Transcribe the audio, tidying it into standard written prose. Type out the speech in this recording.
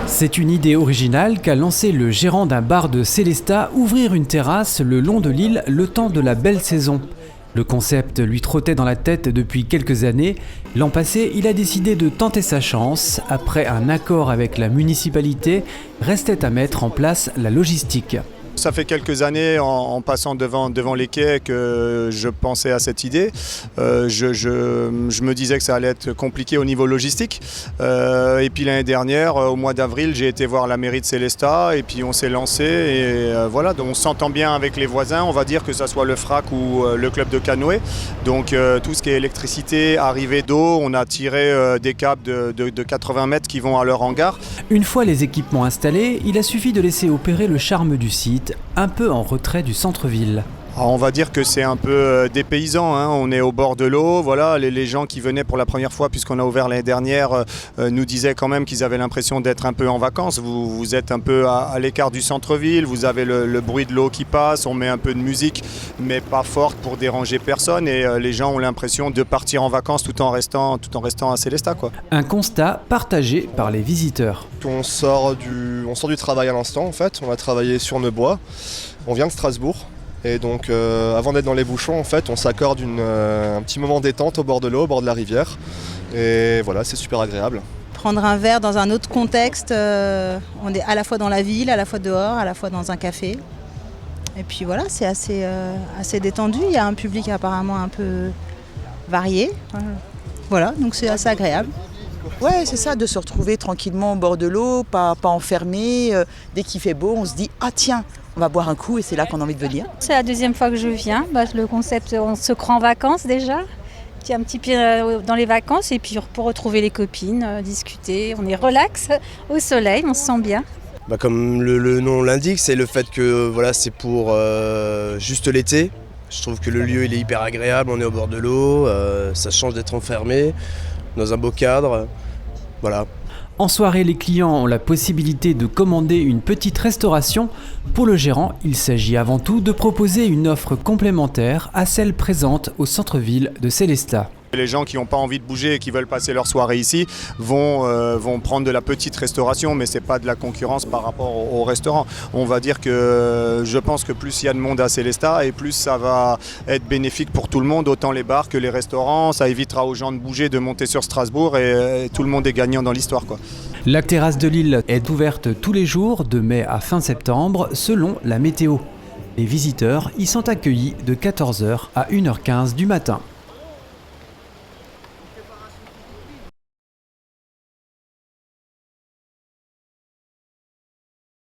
C'est une idée originale qu'a lancé le gérant d'un bar de Sélestat, ouvrir une terrasse le long de l'île le temps de la belle saison. Le concept lui trottait dans la tête depuis quelques années. L'an passé, il a décidé de tenter sa chance. Après un accord avec la municipalité, restait à mettre en place la logistique. Ça fait quelques années, en passant devant les quais, que je pensais à cette idée. Je me disais que ça allait être compliqué au niveau logistique. Et puis l'année dernière, au mois d'avril, j'ai été voir la mairie de Sélestat et puis on s'est lancé. Et voilà, donc on s'entend bien avec les voisins, on va dire que ce soit le FRAC ou le club de canoë. Donc tout ce qui est électricité, arrivée d'eau, on a tiré des câbles de 80 mètres qui vont à leur hangar. Une fois les équipements installés, il a suffi de laisser opérer le charme du site, un peu en retrait du centre-ville. Alors on va dire que c'est un peu dépaysant, hein. On est au bord de l'eau, voilà, les gens qui venaient pour la première fois, puisqu'on a ouvert l'année dernière, nous disaient quand même qu'ils avaient l'impression d'être un peu en vacances. Vous êtes un peu à l'écart du centre-ville, vous avez le bruit de l'eau qui passe, on met un peu de musique, mais pas forte pour déranger personne, et les gens ont l'impression de partir en vacances tout en restant à Sélestat, quoi. Un constat partagé par les visiteurs. On sort du travail à l'instant, en fait, on va travailler sur Neubois, on vient de Strasbourg. Et donc avant d'être dans les bouchons, en fait, on s'accorde un petit moment détente au bord de l'eau, au bord de la rivière. Et voilà, c'est super agréable. Prendre un verre dans un autre contexte, on est à la fois dans la ville, à la fois dehors, à la fois dans un café. Et puis voilà, c'est assez détendu, il y a un public apparemment un peu varié. Voilà, donc c'est assez agréable. Ouais, c'est ça, de se retrouver tranquillement au bord de l'eau, pas enfermé. Dès qu'il fait beau, on se dit « Ah tiens !» On va boire un coup et c'est là qu'on a envie de venir. C'est la deuxième fois que je viens. Le concept, on se croit en vacances déjà. Puis un petit pied dans les vacances et puis pour retrouver les copines, discuter. On est relax au soleil, on se sent bien. Comme le nom l'indique, c'est le fait que voilà, c'est pour juste l'été. Je trouve que le lieu il est hyper agréable, on est au bord de l'eau, ça change d'être enfermé dans un beau cadre. Voilà. En soirée, les clients ont la possibilité de commander une petite restauration. Pour le gérant, il s'agit avant tout de proposer une offre complémentaire à celle présente au centre-ville de Sélestat. Les gens qui n'ont pas envie de bouger et qui veulent passer leur soirée ici vont prendre de la petite restauration, mais ce n'est pas de la concurrence par rapport au restaurant. On va dire que je pense que plus il y a de monde à Sélestat et plus ça va être bénéfique pour tout le monde, autant les bars que les restaurants. Ça évitera aux gens de bouger, de monter sur Strasbourg et tout le monde est gagnant dans l'histoire, quoi. La terrasse de l'île est ouverte tous les jours de mai à fin septembre selon la météo. Les visiteurs y sont accueillis de 14h à 1h15 du matin.